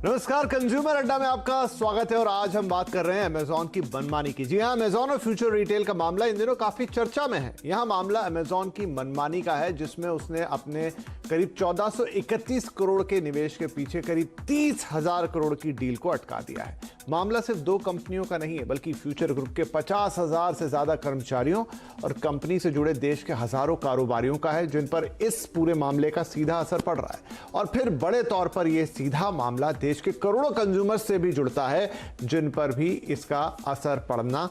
नमस्कार, कंज्यूमर अड्डा में आपका स्वागत है और आज हम बात कर रहे हैं अमेजॉन की मनमानी की। जी हां, अमेजॉन और फ्यूचर रिटेल का मामला इन दिनों काफी चर्चा में है। यहां मामला अमेजॉन की मनमानी का है, जिसमें उसने अपने करीब 1431 करोड़ के निवेश के पीछे करीब 30,000 करोड़ की डील को अटका दिया है। मामला सिर्फ दो कंपनियों का नहीं है, बल्कि फ्यूचर ग्रुप के 50,000 से ज्यादा कर्मचारियों और कंपनी से जुड़े देश के हजारों कारोबारियों का है, जिन पर इस पूरे मामले का सीधा असर पड़ रहा है। और फिर बड़े तौर पर यह सीधा मामला देश के करोड़ों कंज्यूमर्स से भी जुड़ता है, जिन पर भी इसका असर पड़ना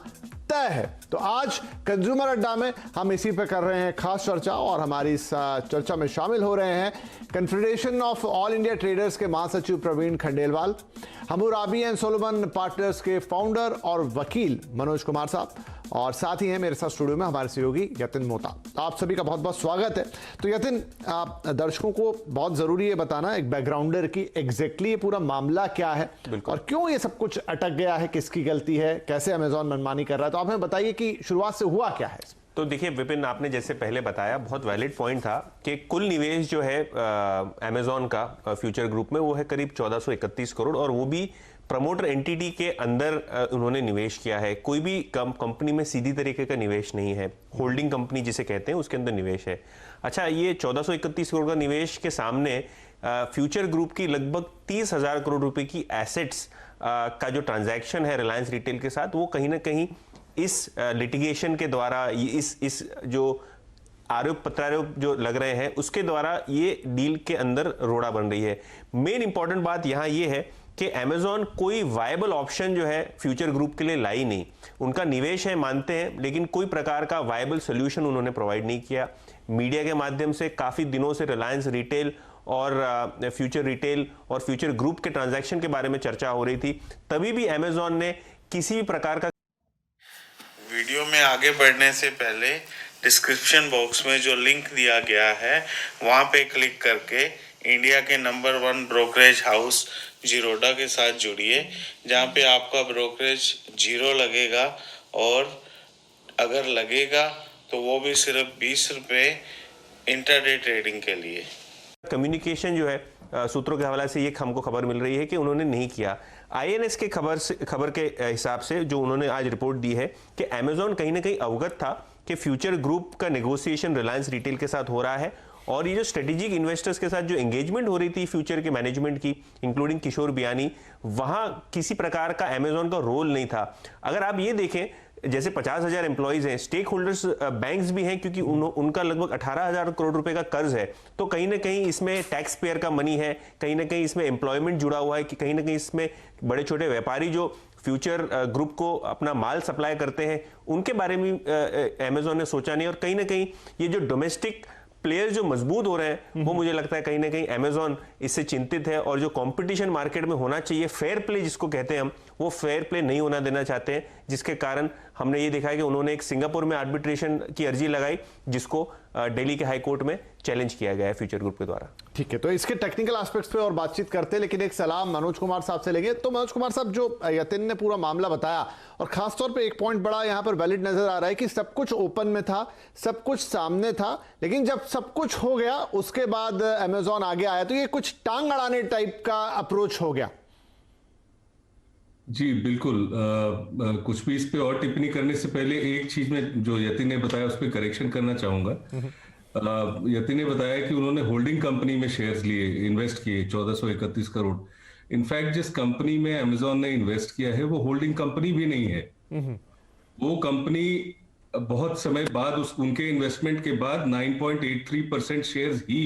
तय है। तो आज कंज्यूमर अड्डा में हम इसी पे कर रहे हैं खास चर्चा, और हमारी इस चर्चा में शामिल हो रहे हैं confederation of all India traders के महासचिव Praveen Khandelwal, Hammurabi and Solomon partners के फाउंडर और वकील मनोज कुमार साहब, और साथ ही हैं मेरे साथ स्टूडियो में हमारे सहयोगी यतिन मोहता। आप सभी का बहुत बहुत स्वागत है। तो यतिन, आप दर्शकों को बहुत जरूरी है बताना एक बैकग्राउंडर की एग्जैक्टली ये पूरा मामला क्या है और क्यों ये सब कुछ अटक गया है, किसकी गलती है, कैसे अमेजॉन मनमानी कर रहा है। तो आप हमें बताइए कि शुरुआत से हुआ क्या है। तो देखिए विपिन, आपने जैसे पहले बताया, बहुत वैलिड पॉइंट था कि कुल निवेश जो है अमेजॉन का फ्यूचर ग्रुप में वो है करीब 1431 करोड़, और वो भी प्रमोटर एंटिटी के अंदर उन्होंने निवेश किया है। कोई भी कंपनी में सीधी तरीके का निवेश नहीं है, होल्डिंग कंपनी जिसे कहते हैं उसके अंदर निवेश है। अच्छा, ये 1431 करोड़ का निवेश के सामने फ्यूचर ग्रुप की लगभग 30,000 करोड़ रुपए की एसेट्स का जो ट्रांजैक्शन है रिलायंस रिटेल के साथ, वो कहीं ना कहीं इस लिटिगेशन के द्वारा, इस जो आरोप प्रत्यारोप जो लग रहे हैं उसके द्वारा ये डील के अंदर रोड़ा बन रही है। मेन इंपॉर्टेंट बात यहां ये है कि अमेजॉन कोई वायबल ऑप्शन जो है फ्यूचर ग्रुप के लिए लाई नहीं। उनका निवेश है मानते हैं, लेकिन कोई प्रकार का वायबल सोल्यूशन उन्होंने प्रोवाइड नहीं किया। मीडिया के माध्यम से काफी दिनों से रिलायंस रिटेल और फ्यूचर रिटेल और फ्यूचर ग्रुप के ट्रांजैक्शन के बारे में चर्चा हो रही थी, तभी भी अमेजॉन ने किसी भी प्रकार का। वीडियो में आगे बढ़ने से पहले डिस्क्रिप्शन बॉक्स में जो लिंक दिया गया है वहां पे क्लिक करके इंडिया के नंबर 1 ब्रोकरेज हाउस जीरोडा के साथ जुड़िए, जहां पे आपका ब्रोकरेज 0 लगेगा, और अगर लगेगा तो वो भी सिर्फ 20 रुपये इंट्राडे ट्रेडिंग के लिए। कम्युनिकेशन जो है सूत्रों के हवाले से ये हमको खबर मिल रही है कि उन्होंने नहीं किया। आईएनएस के खबर के हिसाब से जो उन्होंने आज रिपोर्ट दी है कि अमेजॉन कहीं ना कहीं अवगत था कि फ्यूचर ग्रुप का नेगोशिएशन रिलायंस रिटेल के साथ हो रहा है, और ये जो स्ट्रेटेजिक इन्वेस्टर्स के साथ जो एंगेजमेंट हो रही थी फ्यूचर के मैनेजमेंट की, इंक्लूडिंग किशोर बियानी, वहां किसी प्रकार का अमेजॉन का रोल नहीं था। अगर आप ये देखें, जैसे 50,000 एम्प्लॉइज हैं, स्टेक होल्डर्स बैंक्स भी हैं, क्योंकि उनका लगभग 18,000 करोड़ रुपए का कर्ज है। तो कहीं ना कहीं इसमें टैक्स पेयर का मनी है, कहीं ना कहीं इसमें एम्प्लॉयमेंट जुड़ा हुआ है, कि कहीं ना कहीं इसमें बड़े छोटे व्यापारी जो फ्यूचर ग्रुप को अपना माल सप्लाई करते हैं, उनके बारे में अमेजॉन ने सोचा नहीं। और कहीं ना कहीं ये जो डोमेस्टिक प्लेयर जो मजबूत हो रहे हैं, वो मुझे लगता है कहीं ना कहीं अमेजॉन इससे चिंतित है, और जो कंपटीशन मार्केट में होना चाहिए, फेयर प्ले जिसको कहते हैं हम, वो फेयर प्ले नहीं होना देना चाहते हैं, जिसके कारण हमने ये देखा है कि उन्होंने एक सिंगापुर में आर्बिट्रेशन की अर्जी लगाई, जिसको दिल्ली के हाई कोर्ट में चैलेंज किया गया है फ्यूचर ग्रुप के द्वारा। ठीक है, तो इसके टेक्निकल एस्पेक्ट्स पे और बातचीत करते हैं, लेकिन एक सलाम मनोज कुमार साहब से लेंगे। तो मनोज कुमार साहब, जो यतिन ने पूरा मामला बताया, और खासतौर पे एक पॉइंट बड़ा यहां पर वैलिड नजर आ रहा है कि सब कुछ ओपन में था, सब कुछ सामने था, लेकिन जब सब कुछ हो गया उसके बाद अमेजॉन आगे आया, तो ये कुछ टांग अड़ाने टाइप का अप्रोच हो गया। जी बिल्कुल। कुछ भी इस पे और टिप्पणी करने से पहले एक चीज में जो यति ने बताया उस पर करेक्शन करना चाहूंगा। यति ने बताया कि उन्होंने होल्डिंग कंपनी में शेयर्स लिए, इन्वेस्ट किए 1431 करोड़। इनफैक्ट जिस कंपनी में अमेजॉन ने इन्वेस्ट किया है वो होल्डिंग कंपनी भी नहीं है। वो कंपनी बहुत समय बाद उनके इन्वेस्टमेंट के बाद 9.83% शेयर्स ही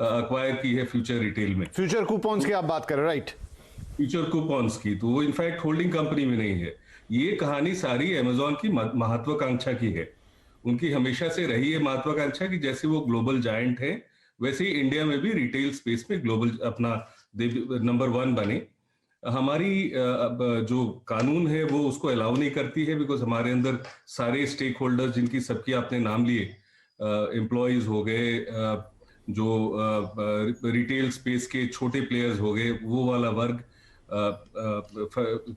अक्वायर की है फ्यूचर रिटेल में। फ्यूचर कूपन्स की आप बात कर रहे हैं, राइट? फ्यूचर कूपन्स की, तो वो इनफैक्ट होल्डिंग कंपनी में नहीं है। ये कहानी सारी अमेजॉन की महत्वाकांक्षा की है। उनकी हमेशा से रही है महत्वाकांक्षा कि जैसे वो ग्लोबल जायंट है, वैसे ही इंडिया में भी रिटेल स्पेस में ग्लोबल अपना नंबर 1 बने। हमारी जो कानून है वो उसको अलाउ नहीं करती है, बिकॉज हमारे अंदर सारे स्टेक होल्डर्स, जिनकी सबकी आपने नाम लिए, एम्प्लॉयज हो गए, जो रिटेल स्पेस के छोटे प्लेयर्स हो गए, वो वाला वर्ग,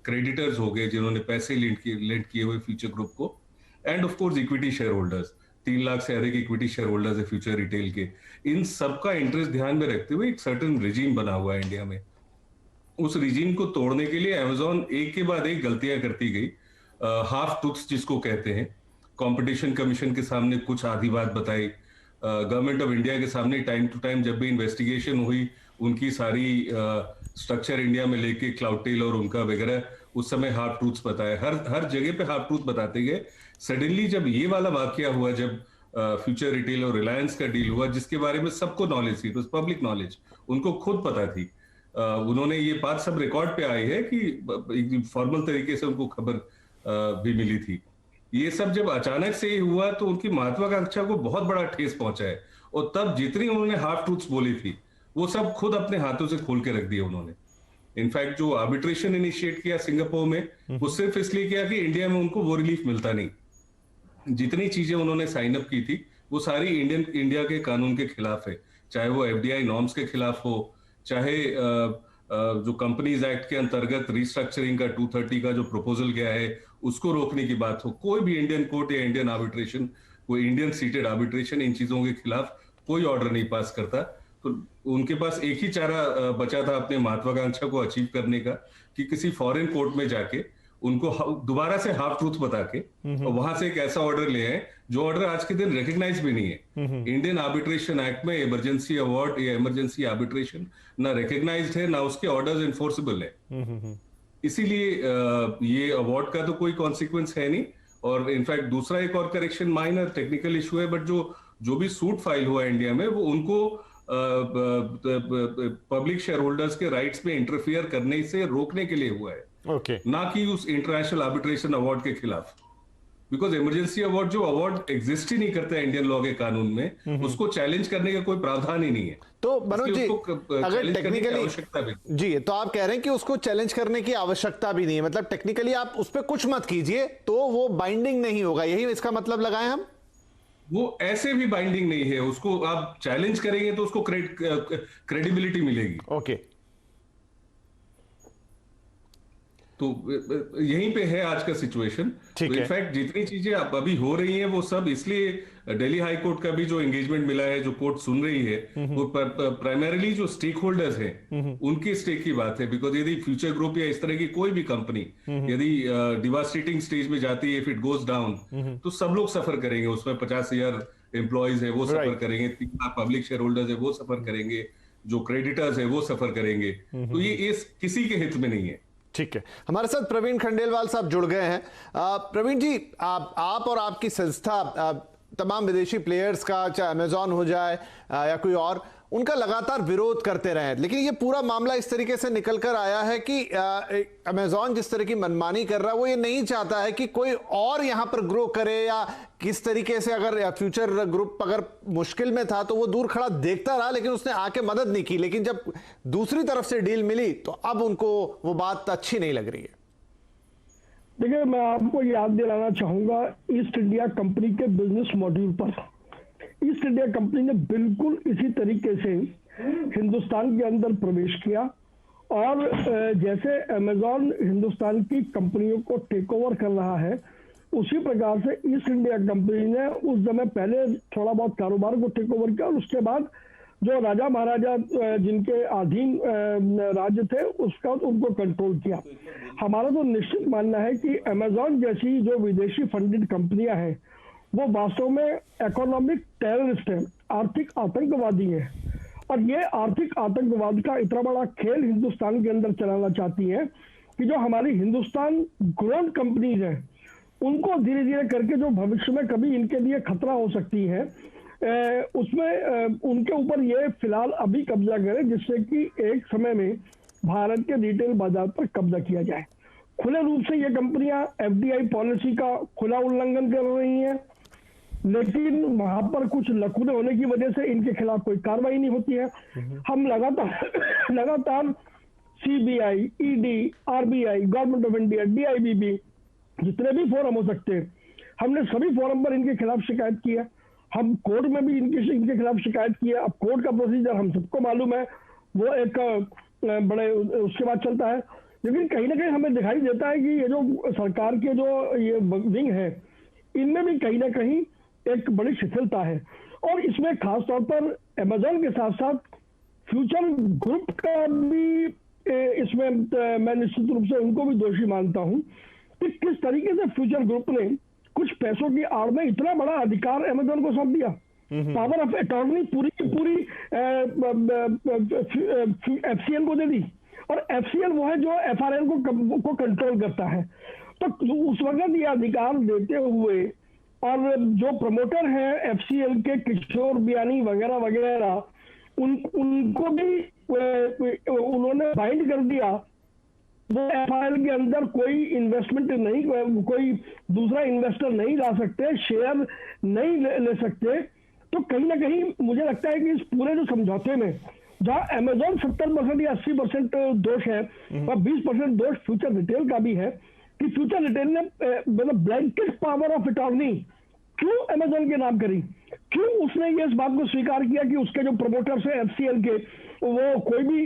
क्रेडिटर्स हो गए जिन्होंने पैसे लेंड किए हुए फ्यूचर ग्रुप को, end of course equity share holders, 3 lakh से अधिक इक्विटी शेयर होल्डर्स है फ्यूचर रिटेल के। इन सबका इंटरेस्ट ध्यान में रखते हुए एक सर्टेन रिजीम बना हुआ है इंडिया में, उस रिजीम को तोड़ने के लिए अमेजॉन एक के बाद एक गलतियां करती गई, हाफ ट्रुथ्स जिसको कहते हैं। कंपटीशन कमीशन के सामने कुछ आधी बात बताई, गवर्नमेंट ऑफ इंडिया के सामने टाइम टू टाइम जब भी इन्वेस्टिगेशन हुई उनकी सारी स्ट्रक्चर इंडिया में लेके क्लाउडटेल और उनका वगैरह, उस समय हाफ ट्रूथ्स बताए, हर जगह पे हाफ ट्रूथ बताते गए। सडनली जब ये वाला वाकया हुआ, जब फ्यूचर रिटेल और रिलायंस का डील हुआ जिसके बारे में सबको नॉलेज थी, पब्लिक नॉलेज, उनको खुद पता थी, उन्होंने ये बात सब रिकॉर्ड पे आई है कि फॉर्मल तरीके से उनको खबर भी मिली थी। ये सब जब अचानक से ही हुआ तो उनकी महत्वाकांक्षा को बहुत बड़ा ठेस पहुंचा है, और तब जितनी उन्होंने हाफ ट्रूथ्स बोली थी वो सब खुद अपने हाथों से खोल के रख दिया उन्होंने। इनफैक्ट जो आर्बिट्रेशन इनिशिएट किया सिंगापुर में, वो सिर्फ इसलिए किया कि इंडिया में उनको वो रिलीफ मिलता नहीं। जितनी चीजें उन्होंने साइन अप की थी वो सारी इंडिया के कानून के खिलाफ है, चाहे वो एफडीआई नॉर्म्स के खिलाफ हो, चाहे जो कंपनीज एक्ट के अंतर्गत रिस्ट्रक्चरिंग का 230 का जो प्रपोजल गया है उसको रोकने की बात हो, कोई भी इंडियन कोर्ट या इंडियन आर्बिट्रेशन, कोई इंडियन सीटेड आर्बिट्रेशन इन चीजों के खिलाफ कोई ऑर्डर नहीं पास करता। तो उनके पास एक ही चारा बचा था अपने महत्वाकांक्षा को अचीव करने का, कि किसी फॉरेन कोर्ट में जाके उनको दोबारा से हाफ ट्रूथ बता के और वहां से एक ऐसा ऑर्डर ले आए जो ऑर्डर आज के दिन रिकग्नाइज भी नहीं है। इंडियन आर्बिट्रेशन एक्ट में इमरजेंसी अवार्ड या इमरजेंसी आर्बिट्रेशन ना रिकग्नाइज्ड है, ना उसके ऑर्डर्स इन्फोर्सेबल है। इसीलिए ये अवार्ड का तो कोई कॉन्सिक्वेंस है नहीं। और इनफैक्ट दूसरा एक और करेक्शन, माइनर टेक्निकल इशू है, बट जो भी सूट फाइल हुआ इंडिया में वो उनको पब्लिक शेयर होल्डर्स के राइट्स में इंटरफियर करने से रोकने के लिए हुआ है, ना कि उस इंटरनेशनल आर्बिट्रेशन अवार्ड के खिलाफ। बिकॉज इमरजेंसी अवार्ड, जो अवार्ड एग्जिस्ट ही नहीं करता है इंडियन लॉ के कानून में, उसको चैलेंज करने का कोई प्रावधान ही नहीं है। तो मनोज जी, अगर टेक्निकली जी, तो आप कह रहे हैं कि उसको चैलेंज करने की आवश्यकता भी नहीं है, मतलब टेक्निकली आप उस पर कुछ मत कीजिए तो वो बाइंडिंग नहीं होगा, यही इसका मतलब लगाए हम? वो ऐसे भी बाइंडिंग नहीं है, उसको आप चैलेंज करेंगे तो उसको क्रेडिबिलिटी मिलेगी। ओके, तो यहीं पे है आज का सिचुएशन। तो इनफैक्ट जितनी चीजें अब अभी हो रही हैं वो सब इसलिए, दिल्ली हाई कोर्ट का भी जो एंगेजमेंट मिला है, जो कोर्ट सुन रही है, वो प्राइमरीली जो स्टेक होल्डर्स हैं उनके स्टेक की बात है। बिकॉज यदि फ्यूचर ग्रुप या इस तरह की कोई भी कंपनी यदि डिवास्टेटिंग स्टेज में जाती है, इफ इट गोज डाउन, तो सब लोग सफर करेंगे। उसमें 50,000 एम्प्लॉयज है वो सफर करेंगे, 3 लाख पब्लिक शेयर होल्डर्स है वो सफर करेंगे, जो क्रेडिटर्स है वो सफर करेंगे। तो ये किसी के हित में नहीं है। ठीक है, हमारे साथ प्रवीण खंडेलवाल साहब जुड़ गए हैं। प्रवीण जी, आप और आपकी संस्था तमाम विदेशी प्लेयर्स का, चाहे अमेजॉन हो जाए या कोई और, उनका लगातार विरोध करते रहे, लेकिन ये पूरा मामला इस तरीके से निकल कर आया है कि अमेजॉन जिस तरह की मनमानी कर रहा है वो ये नहीं चाहता है कि कोई और यहां पर ग्रो करे, या किस तरीके से अगर फ्यूचर ग्रुप अगर मुश्किल में था तो वो दूर खड़ा देखता रहा, लेकिन उसने आके मदद नहीं की। लेकिन जब दूसरी तरफ से डील मिली तो अब उनको वो बात अच्छी नहीं लग रही है। देखिए, मैं आपको याद दिलाना चाहूंगा ईस्ट इंडिया कंपनी के बिजनेस मॉड्यूल पर। ईस्ट इंडिया कंपनी ने बिल्कुल इसी तरीके से हिंदुस्तान के अंदर प्रवेश किया, और जैसे अमेजॉन हिंदुस्तान की कंपनियों को टेक ओवर कर रहा है, उसी प्रकार से ईस्ट इंडिया कंपनी ने उस समय पहले थोड़ा बहुत कारोबार को टेक ओवर किया, और उसके बाद जो राजा महाराजा जिनके अधीन राज्य थे उसका उनको कंट्रोल किया। हमारा तो निश्चित मानना है कि अमेजॉन जैसी जो विदेशी फंडेड कंपनियां हैं वो वास्तव में इकोनॉमिक टेररिस्ट है, आर्थिक आतंकवादी है, और ये आर्थिक आतंकवाद का इतना बड़ा खेल हिंदुस्तान के अंदर चलाना चाहती है कि जो हमारी हिंदुस्तान ग्रोन कंपनीज हैं उनको धीरे धीरे करके जो भविष्य में कभी इनके लिए खतरा हो सकती है, उसमें उनके ऊपर ये फिलहाल अभी कब्जा करे, जिससे कि एक समय में भारत के रिटेल बाजार पर कब्जा किया जाए। खुले रूप से ये कंपनियां एफडीआई पॉलिसी का खुला उल्लंघन कर रही हैं, लेकिन वहां पर कुछ लकुने होने की वजह से इनके खिलाफ कोई कार्रवाई नहीं होती है। हम लगातार CBI, ED, RBI, government of India, DIBB, जितने भी फोरम हो सकते हैं, हमने सभी फोरम पर इनके खिलाफ शिकायत की है। हम कोर्ट में भी इनके खिलाफ शिकायत की है। अब कोर्ट का प्रोसीजर हम सबको मालूम है, वो एक बड़े उसके बाद चलता है, लेकिन कहीं ना कहीं हमें दिखाई देता है कि ये जो सरकार के जो ये विंग है, इनमें भी कहीं ना कहीं एक बड़ी शिथिलता है। और इसमें खास तौर पर अमेजॉन के साथ साथ फ्यूचर ग्रुप का भी इसमें मैं निश्चित रूप से उनको भी दोषी मानता हूं कि किस तरीके से फ्यूचर ग्रुप ने कुछ पैसों की आड़ में इतना बड़ा अधिकार अमेजन को सौंप दिया। पावर ऑफ अटॉर्नी पूरी की पूरी एफसीएल को दे दी, और एफसीएल वो है जो एफआरएल को कंट्रोल करता है। तो उस वक्त ये अधिकार देते हुए और जो प्रमोटर हैं एफसीएल के किशोर बियानी वगैरह वगैरह, उनको भी उन्होंने बाइंड कर दिया। वो एफआरएल के अंदर कोई इन्वेस्टमेंट नहीं, कोई दूसरा इन्वेस्टर नहीं ला सकते, शेयर नहीं ले सकते। तो कहीं ना कहीं मुझे लगता है कि इस पूरे जो समझौते में जहां अमेजोन 70% या 80% दोष है और 20% दोष फ्यूचर रिटेल का भी है कि फ्यूचर रिटेल ने मतलब ब्लैंकेट पावर ऑफ अटॉर्नी क्यों अमेजोन के नाम करी, क्यों उसने ये इस बात को स्वीकार किया कि उसके जो प्रमोटर्स हैं एफसीएल के, वो कोई भी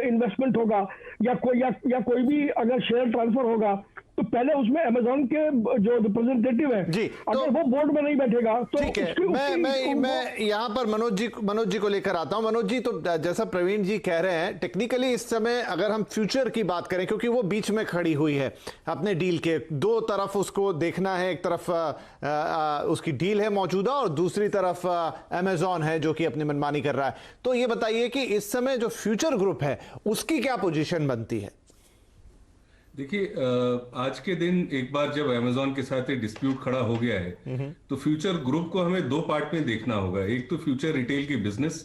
इन्वेस्टमेंट होगा या कोई भी अगर शेयर ट्रांसफर होगा तो पहले उसमें अमेजोन के जो रिप्रेजेंटेटिव है जी, अगर वो बोर्ड में नहीं बैठेगा तो ठीक है। मैं यहाँ पर मनोज जी को लेकर आता हूँ। मनोज जी, तो जैसा प्रवीण जी कह रहे हैं, टेक्निकली इस समय अगर हम फ्यूचर की बात करें, क्योंकि वो बीच में खड़ी हुई है अपने डील के, दो तरफ उसको देखना है, एक तरफ उसकी डील है मौजूदा और दूसरी तरफ अमेजॉन है जो कि अपनी मनमानी कर रहा है। तो ये बताइए कि इस समय जो फ्यूचर ग्रुप है उसकी क्या पोजीशन बनती है? देखिए, आज के दिन एक बार जब अमेजोन के साथ डिस्प्यूट खड़ा हो गया है तो फ्यूचर ग्रुप को हमें दो पार्ट में देखना होगा। एक तो फ्यूचर रिटेल की बिजनेस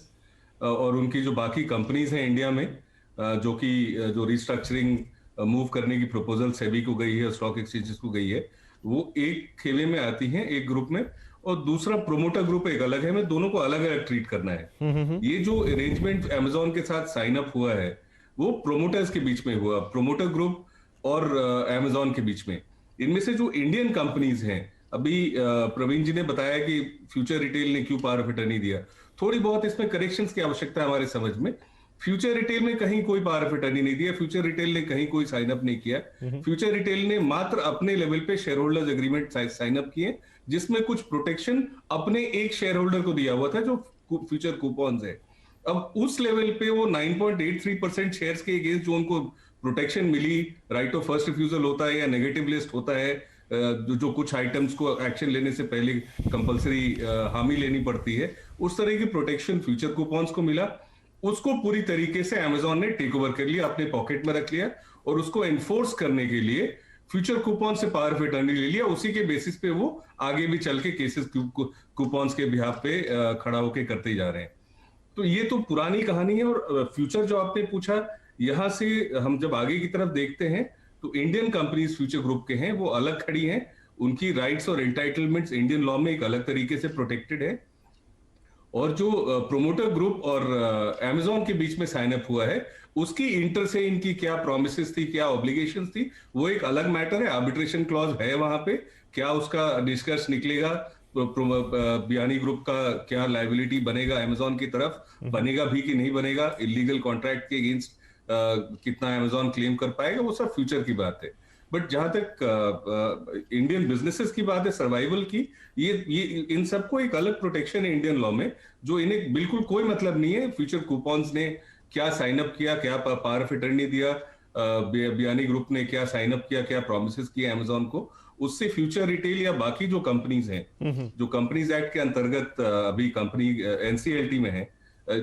और उनकी जो बाकी कंपनीज हैं इंडिया में, जो रिस्ट्रक्चरिंग मूव करने की प्रपोजल सेबी को गई है, स्टॉक एक्सचेंजेस को गई है, वो एक खेमे में आती हैं, एक ग्रुप में। और दूसरा प्रोमोटर ग्रुप एक अलग है, हमें दोनों को अलग अलग ट्रीट करना है। ये जो अरेंजमेंट अमेजोन के साथ साइन अप हुआ है वो प्रोमोटर्स के बीच में हुआ, प्रोमोटर ग्रुप और अमेजोन के बीच में। इनमें से जो इंडियन कंपनीज हैं, अभी प्रवीण जी ने बताया कि फ्यूचर रिटेल ने क्यों पावर ऑफ अटॉर्नी दिया, थोड़ी बहुत इसमें करेक्शंस की आवश्यकता है हमारे समझ में। फ्यूचर रिटेल ने कहीं कोई पावर ऑफ अटॉर्नी नहीं दिया, फ्यूचर रिटेल ने कहीं कोई साइन अप नहीं किया। फ्यूचर रिटेल ने मात्र अपने लेवल पे shareholders agreement sign up किए, जिसमें कुछ प्रोटेक्शन अपने एक शेयर होल्डर को दिया हुआ था जो फ्यूचर कूपन्स है। अब उस लेवल पे वो 9.83% शेयर्स के अगेंस्ट जो उनको प्रोटेक्शन मिली, राइट ऑफ फर्स्ट रिफ्यूजल होता है या नेगेटिव लिस्ट होता है, जो कुछ आइटम्स को एक्शन लेने से पहले कंपलसरी हामी लेनी पड़ती है, उस तरह की प्रोटेक्शन फ्यूचर कूपन्स को मिला। उसको पूरी तरीके से अमेजोन ने टेक ओवर कर लिया, अपने पॉकेट में रख लिया और उसको एनफोर्स करने के लिए फ्यूचर कूपन से पावर ऑफ अटॉर्नी ले लिया। उसी के बेसिस पे वो आगे भी चल के केसेस कूपन्स के बिहाफ पे खड़ा होके करते जा रहे हैं। तो ये तो पुरानी कहानी है। और फ्यूचर जो आपने पूछा, यहां से हम जब आगे की तरफ देखते हैं तो इंडियन कंपनीज फ्यूचर ग्रुप के हैं, वो अलग खड़ी हैं, उनकी राइट्स और एंटाइटलमेंट्स इंडियन लॉ में एक अलग तरीके से प्रोटेक्टेड है। और जो प्रोमोटर ग्रुप और अमेजोन के बीच में साइन अप हुआ है, उसकी इंटर से इनकी क्या प्रॉमिसेस थी, क्या ऑब्लिगेशंस थी, वो एक अलग मैटर है। आर्बिट्रेशन क्लॉज है वहां पे, क्या उसका डिस्कस निकलेगा, बियानी ग्रुप का क्या लायबिलिटी बनेगा अमेजोन की तरफ, बनेगा भी कि नहीं बनेगा, इलीगल कॉन्ट्रैक्ट के अगेंस्ट कितना अमेजोन क्लेम कर पाएगा, वो सब फ्यूचर की बात है। बट जहां तक इंडियन बिजनेसेस की बात है, सर्वाइवल की, ये इन सबको एक अलग प्रोटेक्शन है इंडियन लॉ में, जो इन्हें बिल्कुल कोई मतलब नहीं है फ्यूचर कूपन्स ने क्या साइन अप किया, क्या पावर ऑफ अटॉर्नी दिया, बियानी ग्रुप ने क्या साइन अप किया, क्या प्रॉमिसेस किए अमेजोन को। उससे फ्यूचर रिटेल या बाकी जो कंपनीज हैं, जो कंपनीज एक्ट के अंतर्गत अभी कंपनी एनसीएलटी में है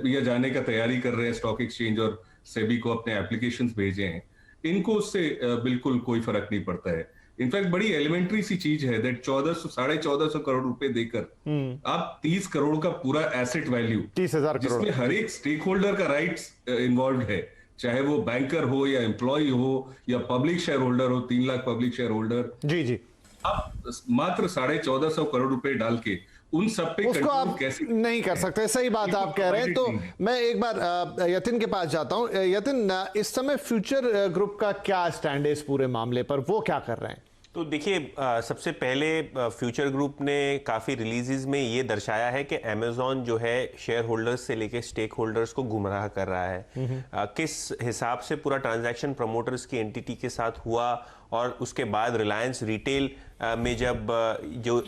या जाने का तैयारी कर रहे हैं, स्टॉक एक्सचेंज और सेबी को अपने एप्लीकेशंस भेजे हैं, इनको उससे बिल्कुल कोई फर्क नहीं पड़ता है। इनफैक्ट बड़ी एलिमेंट्री सी चीज है दैट 1400-1450 करोड़ रुपए देकर आप 30 करोड़ का पूरा एसेट वैल्यू, 30,000 करोड़, जिसमें हर एक स्टेक होल्डर का राइट्स इन्वॉल्व है, चाहे वो बैंकर हो या एम्प्लॉय हो या पब्लिक शेयर होल्डर हो, 3 लाख पब्लिक शेयर होल्डर, जी, आप मात्र 1450 करोड़ रुपए डाल के उन सब पे उसको आप कैसे नहीं कर सकते। सही बात आप कह रहे हैं। तो मैं एक बार यतिन के पास जाता हूं। यतिन, इस समय फ्यूचर ग्रुप का क्या स्टैंड है इस पूरे मामले पर, वो क्या कर रहे हैं? तो देखिए, सबसे पहले फ्यूचर ग्रुप ने काफ़ी रिलीजेस में ये दर्शाया है कि अमेजॉन जो है शेयर होल्डर्स से लेके स्टेक होल्डर्स को गुमराह कर रहा है। किस हिसाब से पूरा ट्रांजैक्शन प्रमोटर्स की एंटिटी के साथ हुआ और उसके बाद रिलायंस रिटेल में जब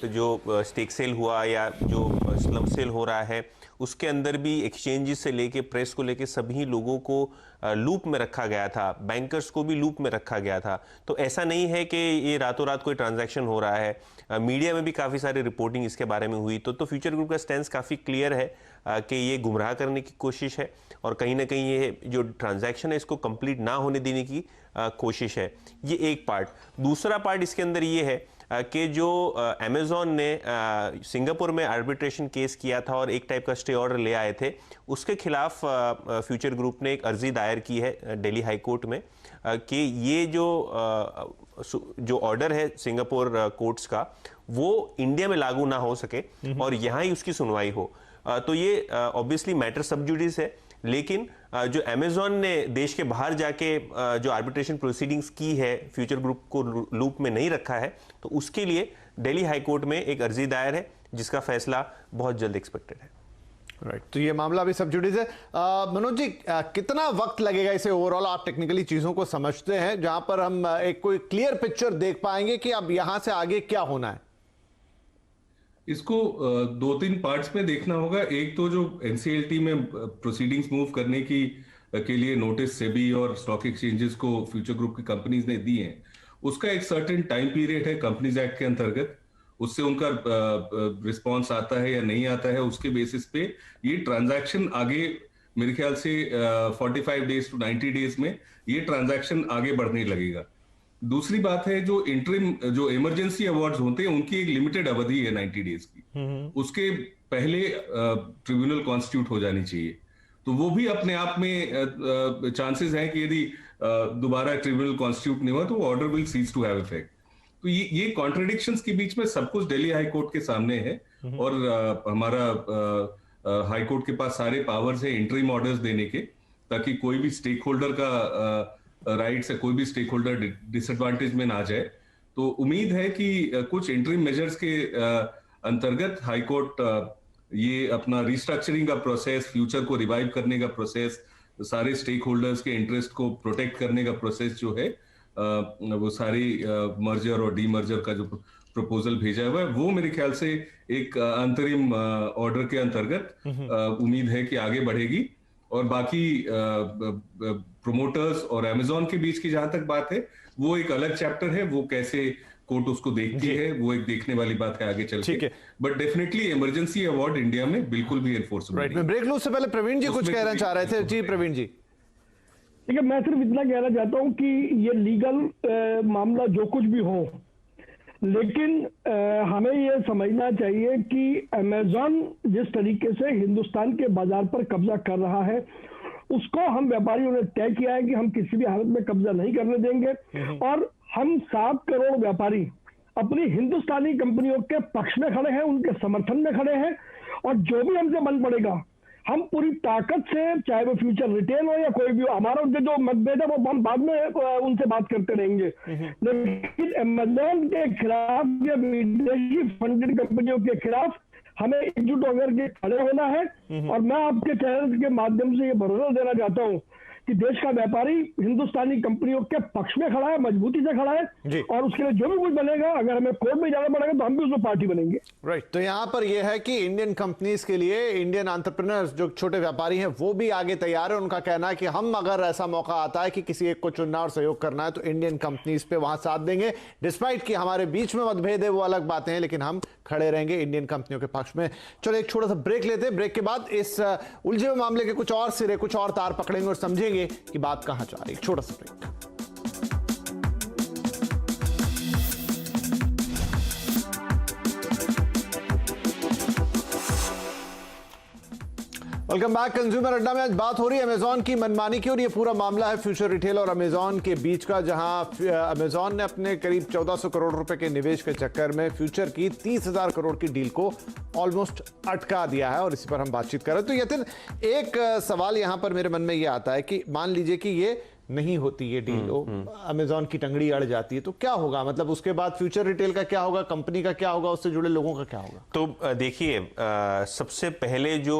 जो स्टेक सेल हुआ या जो स्लम सेल हो रहा है, उसके अंदर भी एक्सचेंजेस से लेके प्रेस को लेके सभी लोगों को लूप में रखा गया था, बैंकर्स को भी लूप में रखा गया था। तो ऐसा नहीं है कि ये रातों रात कोई ट्रांजैक्शन हो रहा है। मीडिया में भी काफ़ी सारी रिपोर्टिंग इसके बारे में हुई। तो फ्यूचर ग्रुप का स्टैंड काफ़ी क्लियर है कि ये गुमराह करने की कोशिश है और कहीं ना कहीं ये जो ट्रांजैक्शन है इसको कंप्लीट ना होने देने की कोशिश है। ये एक पार्ट। दूसरा पार्ट इसके अंदर ये है कि जो अमेज़ॉन ने सिंगापुर में आर्बिट्रेशन केस किया था और एक टाइप का स्टे ऑर्डर ले आए थे, उसके खिलाफ फ्यूचर ग्रुप ने एक अर्जी दायर की है दिल्ली हाई कोर्ट में कि ये जो ऑर्डर है सिंगापुर कोर्ट्स का वो इंडिया में लागू ना हो सके और यहाँ ही उसकी सुनवाई हो। तो ये ऑब्वियसली मैटर सब जुडिस है, लेकिन जो अमेज़ॉन ने देश के बाहर जाके जो आर्बिट्रेशन प्रोसीडिंग्स की है, फ्यूचर ग्रुप को लूप में नहीं रखा है, तो उसके लिए दिल्ली हाई कोर्ट में एक अर्जी दायर है जिसका फैसला बहुत जल्द एक्सपेक्टेड है। राइट, तो ये मामला अभी सब जुडिस है। मनोज जी, कितना वक्त लगेगा इसे ओवरऑल, आप टेक्निकली चीजों को समझते हैं, जहां पर हम एक कोई क्लियर पिक्चर देख पाएंगे कि अब यहां से आगे क्या होना है? इसको 2-3 पार्ट्स में देखना होगा। एक तो जो एनसीएलटी में प्रोसीडिंग्स मूव करने की के लिए नोटिस सेबी और स्टॉक एक्सचेंजेस को फ्यूचर ग्रुप की कंपनीज ने दी हैं, उसका एक सर्टेन टाइम पीरियड है कंपनीज एक्ट के अंतर्गत। उससे उनका रिस्पॉन्स आता है या नहीं आता है, उसके बेसिस पे ये ट्रांजैक्शन आगे मेरे ख्याल से 45 डेज टू 90 डेज में ये ट्रांजैक्शन आगे बढ़ने लगेगा। दूसरी बात है, जो इंटरिम जो इमरजेंसी अवार्ड्स होते हैं उनकी एक लिमिटेड अवधि है 90 डेज की, उसके पहले ट्रिब्यूनल कॉन्स्टिट्यूट हो जानी चाहिए। तो वो भी अपने आप में चांसेस हैं कि यदि दोबारा ट्रिब्यूनल कॉन्स्टिट्यूट नहीं हुआ तो order will cease to have effect. तो ये कॉन्ट्रडिक्शंस के बीच में सब कुछ दिल्ली हाई कोर्ट के सामने है और हमारा हाई कोर्ट के पास सारे पावर्स है इंटरिम ऑर्डर्स देने के, ताकि कोई भी स्टेक होल्डर का राइट्स है, कोई भी स्टेक होल्डर डिसएडवांटेज में ना जाए। तो उम्मीद है कि कुछ इंटरिम मेजर्स के अंतर्गत हाई कोर्ट ये अपना रिस्ट्रक्चरिंग का प्रोसेस, फ्यूचर को रिवाइव करने का प्रोसेस, सारे स्टेक होल्डर्स के इंटरेस्ट को प्रोटेक्ट करने का प्रोसेस जो है, वो सारी मर्जर और डीमर्जर का जो प्रपोजल भेजा हुआ है, वो मेरे ख्याल से एक अंतरिम ऑर्डर के अंतर्गत उम्मीद है कि आगे बढ़ेगी। और बाकी प्रोमोटर्स और अमेज़ॉन के बीच की जहां तक बात है, वो एक अलग चैप्टर है, वो कैसे कोर्ट उसको देखती है वो एक देखने वाली बात है आगे चल के। But definitely emergency award India में बिल्कुल भी एनफोर्समेंट राइट। मैं ब्रेक लूं उससे पहले प्रवीण जी कुछ कहना चाह रहे थे। जी प्रवीण जी। देखिए, मैं सिर्फ इतना कहना चाहता हूं कि ये लीगल मामला जो कुछ भी हो, लेकिन हमें ये समझना चाहिए कि अमेज़ॉन जिस तरीके से हिंदुस्तान के बाजार पर कब्जा कर रहा है, उसको हम व्यापारियों ने तय किया है कि हम किसी भी हालत में कब्जा नहीं करने देंगे। और हम 7 करोड़ व्यापारी अपनी हिंदुस्तानी कंपनियों के पक्ष में खड़े हैं, उनके समर्थन में खड़े हैं, और जो भी हमसे बन पड़ेगा हम पूरी ताकत से, चाहे वो फ्यूचर रिटेल हो या कोई भी हो, हमारा उनके जो मतभेद है वो हम बाद में उनसे बात करते रहेंगे। लेकिन अमेज़ॉन के खिलाफ या विदेशी फंडेड कंपनियों के खिलाफ हमें एकजुट होकर के खड़े होना है। और मैं आपके चैनल के माध्यम से ये भरोसा देना चाहता हूँ कि देश का व्यापारी हिंदुस्तानी कंपनियों के पक्ष में खड़ा है, मजबूती से खड़ा है, और उसके लिए जो भी कुछ बनेगा, अगर हमें कोर्ट में जाना पड़ेगा तो हम भी उसमें पार्टी बनेंगे। राइट। तो यहाँ पर यह है कि इंडियन कंपनीज के लिए इंडियन एंटरप्रेन्योर्स जो छोटे व्यापारी हैं वो भी आगे तैयार है। उनका कहना है कि हम अगर ऐसा मौका आता है कि किसी एक को चुनना और सहयोग करना है तो इंडियन कंपनीज पे वहां साथ देंगे। डिस्पाइट कि हमारे बीच में मतभेद है वो अलग बातें हैं, लेकिन हम खड़े रहेंगे इंडियन कंपनियों के पक्ष में। चलो एक छोटा सा ब्रेक लेते हैं। ब्रेक के बाद इस उलझे हुए मामले के कुछ और सिरे, कुछ और तार पकड़ेंगे और समझेंगे कि बात कहां जा रही है। छोटा सा ब्रेक। Welcome back. कंज्यूमर अड्डा में आज बात हो रही है अमेज़ॉन की मनमानी की, और ये पूरा मामला है फ्यूचर रिटेल और अमेज़ॉन के बीच का, जहां अमेज़ॉन ने अपने करीब 1400 करोड़ रुपए के निवेश के चक्कर में फ्यूचर की 30,000 करोड़ की डील को ऑलमोस्ट अटका दिया है, और इसी पर हम बातचीत कर रहे हैं। तो यतिन, एक सवाल यहां पर मेरे मन में ये आता है कि मान लीजिए कि ये नहीं होती ये डील, अमेजॉन की टंगड़ी अड़ जाती है, तो क्या होगा? मतलब उसके बाद फ्यूचर रिटेल का क्या होगा, कंपनी का क्या होगा, उससे जुड़े लोगों का क्या होगा? तो देखिए, सबसे पहले जो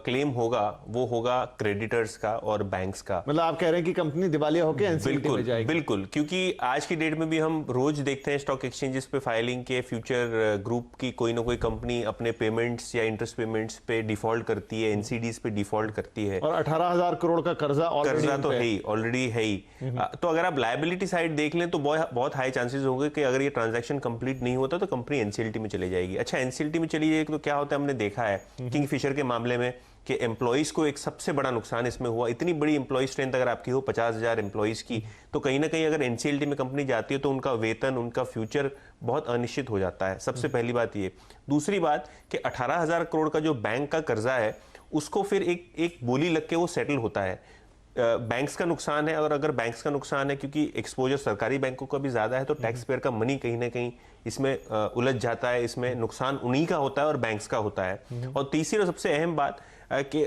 क्लेम होगा वो होगा क्रेडिटर्स का और बैंक्स का। मतलब आप कह रहे हैं कि कंपनी दिवालिया होकर एनसीएलटी में जाएगी? बिल्कुल, क्योंकि आज की डेट में भी हम रोज देखते हैं स्टॉक एक्सचेंजेस पे फाइलिंग के फ्यूचर ग्रुप की कोई ना कोई कंपनी अपने पेमेंट्स या इंटरेस्ट पेमेंट्स पे डिफॉल्ट करती है, एनसीडीज पे डिफॉल्ट करती है, और 18,000 करोड़ का कर्जा तो है ही, ऑलरेडी है ही। तो अगर आप लायबिलिटी साइड देख लें तो बहुत हाई चांसेस होंगे कि अगर ये ट्रांजैक्शन कंप्लीट नहीं होता तो कंपनी एनसीएलटी में चली जाएगी। अच्छा, एनसीएलटी में चली जाएगी तो क्या होता है, हमने देखा है किंगफिशर के मामले में कि एम्प्लॉइज को एक सबसे बड़ा नुकसान इसमें हुआ। इतनी बड़ी एम्प्लॉय स्ट्रेंथ अगर आपकी हो 50,000 एम्प्लॉइज की, तो कहीं ना कहीं अगर एनसीएलटी में कंपनी जाती है तो उनका वेतन, उनका फ्यूचर बहुत अनिश्चित हो जाता है। सबसे पहली बात ये। दूसरी बात कि 18,000 करोड़ का जो बैंक का कर्जा है उसको फिर एक बोली लग के वो सेटल होता है। बैंक्स का नुकसान है, और अगर बैंक्स का नुकसान है क्योंकि एक्सपोजर सरकारी बैंकों का भी ज्यादा है, तो टैक्स पेयर का मनी कहीं ना कहीं इसमें उलझ जाता है। इसमें नुकसान उन्हीं का होता है और बैंक्स का होता है। और तीसरी और सबसे अहम बात कि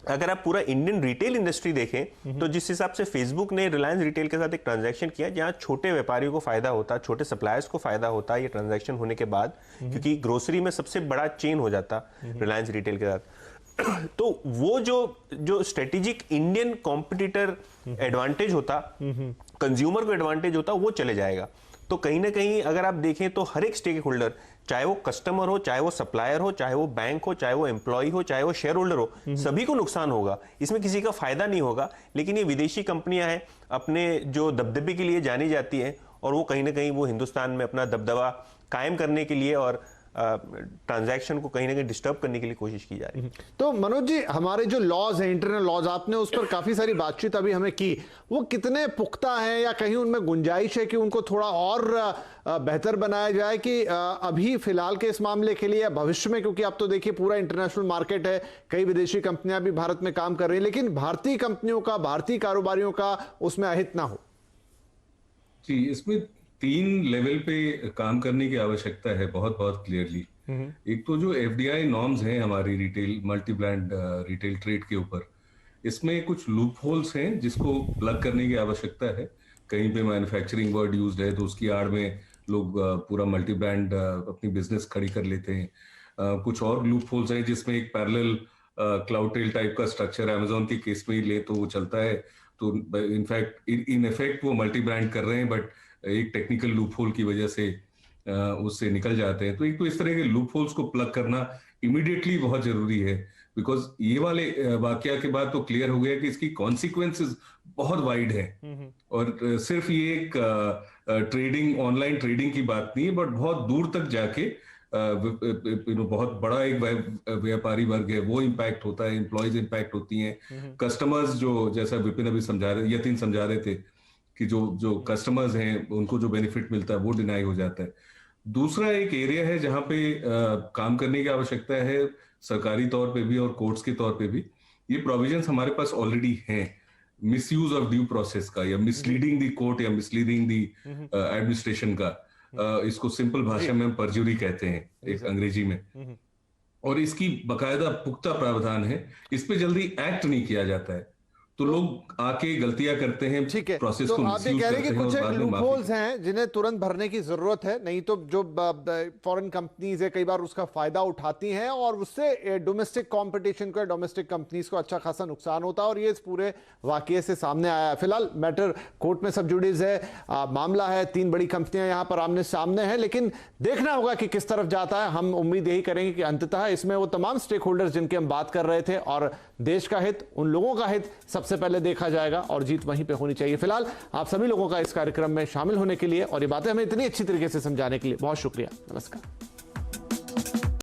अगर आप पूरा इंडियन रिटेल इंडस्ट्री देखें तो जिस हिसाब से फेसबुक ने रिलायंस रिटेल के साथ एक ट्रांजैक्शन किया जहां छोटे व्यापारियों को फायदा होता, छोटे सप्लायर्स को फायदा होता ये ट्रांजैक्शन होने के बाद, क्योंकि ग्रोसरी में सबसे बड़ा चेन हो जाता रिलायंस रिटेल के साथ, तो वो जो स्ट्रेटेजिक इंडियन कॉम्पिटिटर एडवांटेज होता, कंज्यूमर को एडवांटेज होता, वो चले जाएगा। तो कहीं ना कहीं अगर आप देखें तो हर एक स्टेक होल्डर, चाहे वो कस्टमर हो, चाहे वो सप्लायर हो, चाहे वो बैंक हो, चाहे वो एम्प्लॉय हो, चाहे वो शेयर होल्डर हो, सभी को नुकसान होगा। इसमें किसी का फायदा नहीं होगा। लेकिन ये विदेशी कंपनियां हैं, अपने जो दबदबे के लिए जानी जाती हैं, और वो कहीं ना कहीं वो हिंदुस्तान में अपना दबदबा कायम करने के लिए और ट्रांजैक्शन को कहीं ना कहीं डिस्टर्ब करने के लिए कोशिश की जा रही है। तो मनोज जी, हमारे जो लॉज हैं, इंटरनल लॉज, आपने उस पर काफी सारी बातचीत अभी हमें की, वो कितने पुख्ता हैं या कहीं उनमें गुंजाइश है कि उनको थोड़ा और बेहतर बनाया जाए, कि अभी फिलहाल के इस मामले के लिए या भविष्य में? क्योंकि अब तो देखिए पूरा इंटरनेशनल मार्केट है, कई विदेशी कंपनियां भी भारत में काम कर रही हैं, लेकिन भारतीय कंपनियों का, भारतीय कारोबारियों का उसमें अहित ना हो। जी, इसमें 3 लेवल पे काम करने की आवश्यकता है, बहुत बहुत क्लियरली। एक तो जो एफडीआई नॉर्म्स हैं हमारी retail, multi brand retail trade के ऊपर, इसमें कुछ लूप होल्स हैं जिसको प्लग करने की आवश्यकता है। कहीं पे मैन्युफैक्चरिंग वर्ड यूज्ड है तो उसकी आड़ में लोग पूरा मल्टी ब्रांड अपनी बिजनेस खड़ी कर लेते हैं। कुछ और लूप होल्स हैं जिसमें एक पैरेलल क्लाउड टेल टाइप का स्ट्रक्चर अमेजोन के केस में ही ले तो वो चलता है, तो इनफैक्ट इन इफेक्ट वो मल्टी ब्रांड कर रहे हैं, बट एक टेक्निकल लूप होल की वजह से उससे निकल जाते हैं। तो एक तो इस तरह के लूप होल्स को प्लग करना इमीडिएटली बहुत जरूरी है, बिकॉज ये वाले वाकया के बाद तो क्लियर हो गया कि इसकी कॉन्सिक्वेंसेस बहुत वाइड है। और सिर्फ ये एक ट्रेडिंग, ऑनलाइन ट्रेडिंग की बात नहीं है, बट बहुत दूर तक जाके बहुत बड़ा एक व्यापारी वर्ग है वो इम्पैक्ट होता है, एम्प्लॉयज इम्पैक्ट होती हैं, कस्टमर्स जो, जैसा विपिन अभी यतिन समझा रहे थे कि जो कस्टमर्स हैं उनको जो बेनिफिट मिलता है वो डिनाई हो जाता है। दूसरा एक एरिया है जहां पे काम करने की आवश्यकता है, सरकारी तौर पे भी और कोर्ट्स के तौर पे भी। ये प्रोविजंस हमारे पास ऑलरेडी हैं, मिसयूज ऑफ ड्यू प्रोसेस का, या मिसलीडिंग दी कोर्ट, या मिसलीडिंग दी एडमिनिस्ट्रेशन का, इसको सिंपल भाषा में हम परजुरी कहते हैं एक अंग्रेजी में, और इसकी बकायदा पुख्ता प्रावधान है। इस पे जल्दी एक्ट नहीं किया जाता है तो लोग आके गलतियां करते हैं, ठीक है। प्रोसेस तो को आप ये कह रहे हैं कि कुछ एक मिसयूज लूपहोल्स हैं जिन्हें तुरंत भरने की जरूरत है, नहीं तो जो फॉरेन कंपनीज है कई बार उसका फायदा उठाती हैं और उससे डोमेस्टिक कंपटीशन को, डोमेस्टिक कंपनीज को अच्छा खासा नुकसान होता है, और ये इस पूरे वाकये से सामने आया है। फिलहाल मैटर कोर्ट में सब जुडिस है, मामला है, 3 बड़ी कंपनियां यहां पर आमने सामने हैं, लेकिन देखना होगा कि किस तरफ जाता है। हम उम्मीद यही करेंगे कि अंततः इसमें वो तमाम स्टेक होल्डर्स जिनके हम बात कर रहे थे और देश का हित, उन लोगों का हित सबसे पहले देखा जाएगा और जीत वहीं पे होनी चाहिए। फिलहाल आप सभी लोगों का इस कार्यक्रम में शामिल होने के लिए और ये बातें हमें इतनी अच्छी तरीके से समझाने के लिए बहुत शुक्रिया। नमस्कार।